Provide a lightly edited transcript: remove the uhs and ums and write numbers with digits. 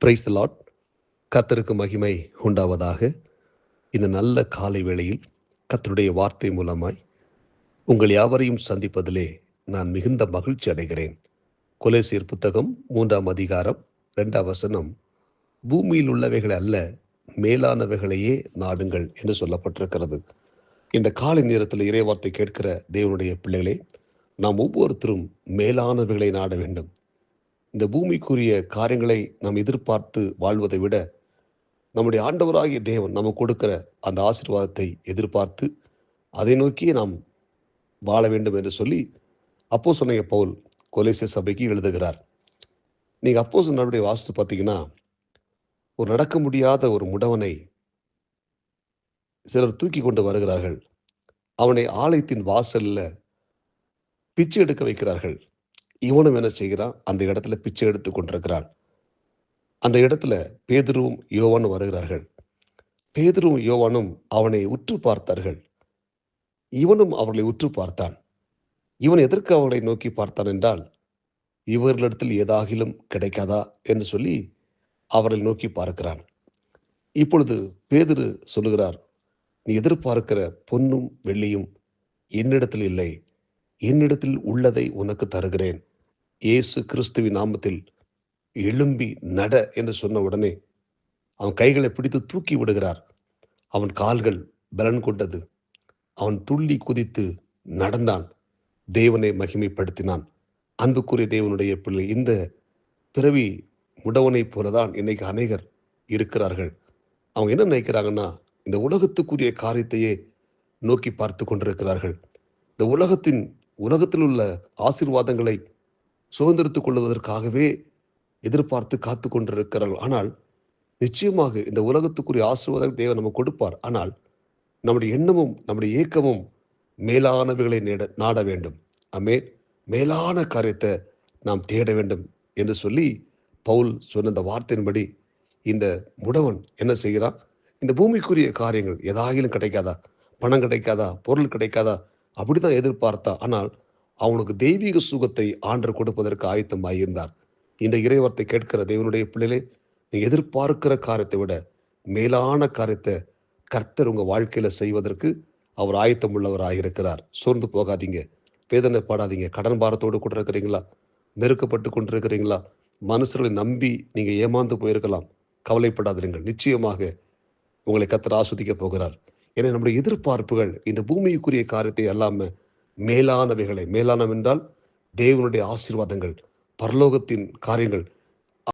Praise the Lord. கர்த்தருக்கு மகிமை உண்டாவதாக. இந்த நல்ல காலை வேளையில் கர்த்தருடைய வார்த்தை மூலமாய் உங்கள் யாவரையும் சந்திப்பதிலே நான் மிகுந்த மகிழ்ச்சி அடைகிறேன். கொலோசியர் புத்தகம் 3ஆம் அதிகாரம் 2ஆம் வசனம், பூமியில் உள்ளவைகளை அல்ல மேலானவைகளையே நாடுங்கள் என்று சொல்லப்பட்டிருக்கிறது. இந்த காலை நேரத்தில் இறைவார்த்தை கேட்கிற தேவனுடைய பிள்ளைகளே, நாம் ஒவ்வொருத்தரும் மேலானவைகளை நாட வேண்டும். இந்த பூமிக்குரிய காரியங்களை நாம் எதிர்பார்த்து வாழ்வதை விட, நம்முடைய ஆண்டவராகிய தேவன் நமக்கு கொடுக்கிற அந்த ஆசீர்வாதத்தை எதிர்பார்த்து அதை நோக்கியே நாம் வாழ வேண்டும் என்று சொல்லி அப்போஸ்தலனாகிய பவுல் கொலோசிய சபைக்கு எழுதுகிறார். நீங்க அப்போஸ்தலர் நடவடிக்கையை வாசித்து பார்த்தீங்கன்னா, ஒரு நடக்க முடியாத ஒரு முடவனை சிலர் தூக்கி கொண்டு வருகிறார்கள். அவனை ஆலயத்தின் வாசல்ல பிச்சை எடுக்க வைக்கிறார்கள். இவனும் என்ன செய்கிறான்? அந்த இடத்துல பிச்சை எடுத்து கொண்டிருக்கிறான். அந்த இடத்துல பேதுருவும் யோவானும் வருகிறார்கள். பேதுருவும் யோவானும் அவனை உற்று பார்த்தார்கள். இவனும் அவர்களை உற்று பார்த்தான். இவன் எதற்கு அவர்களை நோக்கி பார்த்தான் என்றால், இவர்களிடத்தில் ஏதாகிலும் கிடைக்காதா என்று சொல்லி அவர்களை நோக்கி பார்க்கிறான். இப்பொழுது பேதுரு சொல்லுகிறார், நீ எதிர்பார்க்கிற பொன்னும் வெள்ளியும் என்னிடத்தில் இல்லை, என்னிடத்தில் உள்ளதை உனக்கு தருகிறேன். இயேசு கிறிஸ்துவின் நாமத்தில் எழும்பி நட என்று சொன்ன உடனே அவன் கைகளை பிடித்து தூக்கி விடுகிறார். அவன் கால்கள் பலன் கொண்டது. அவன் துள்ளி குதித்து நடந்தான். தேவனை மகிமைப்படுத்தினான். அன்புக்குரிய தேவனுடைய பிள்ளை, இந்த பிறவி முடவனைப் போலதான் இன்னைக்கு அநேகர் இருக்கிறார்கள். அவங்க என்ன நினைக்கிறாங்கன்னா, இந்த உலகத்துக்குரிய காரியத்தையே நோக்கி பார்த்து கொண்டிருக்கிறார்கள். இந்த உலகத்தில் உள்ள ஆசீர்வாதங்களை சுதந்திரித்துக் கொள்வதற்காகவே எதிர்பார்த்து காத்து கொண்டிருக்கிறார்கள். ஆனால் நிச்சயமாக இந்த உலகத்துக்குரிய ஆசீர்வாதம் தேவன் நமக்கு கொடுப்பார். ஆனால் நம்முடைய எண்ணமும் நம்முடைய ஏக்கமும் மேலானவைகளை நாட வேண்டும். ஆமென். மேலான காரியத்தை நாம் தேட வேண்டும் என்று சொல்லி பவுல் சொன்ன இந்த வார்த்தையின்படி இந்த முடவன் என்ன செய்கிறான்? இந்த பூமிக்குரிய காரியங்கள் ஏதாகிலும் கிடைக்காதா, பணம் கிடைக்காதா, பொருள் கிடைக்காதா, அப்படிதான் எதிர்பார்த்தா. ஆனால் அவனுக்கு தெய்வீக சுகத்தை ஆண்டவர் கொடுப்பதற்கு ஆயத்தமாயிருந்தார். இந்த இறைவார்த்தை கேட்கிற தேவனுடைய பிள்ளைகளே, நீங்க எதிர்பார்க்கிற காரியத்தை விட மேலான காரியத்தை கர்த்தர் உங்க வாழ்க்கையில செய்வதற்கு அவர் ஆயத்தம் உள்ளவராக இருக்கிறார். சோர்ந்து போகாதீங்க, வேதனைப்படாதீங்க. கடன் பாரத்தோடு கூட இருக்கிறீங்களா? நெருக்கப்பட்டு கொண்டிருக்கிறீங்களா? மனுஷர்களை நம்பி நீங்க ஏமாந்து போயிருக்கலாம். கவலைப்படாதீர்கள். நிச்சயமாக உங்களை கர்த்தர் ஆஸ்வதிக்க போகிறார். ஏன்னா நம்முடைய எதிர்பார்ப்புகள் இந்த பூமிக்குரிய காரியத்தை அல்லாம மேலானவைகளை, மேலானவென்றால் தேவனுடைய ஆசீர்வாதங்கள், பரலோகத்தின் காரியங்கள்,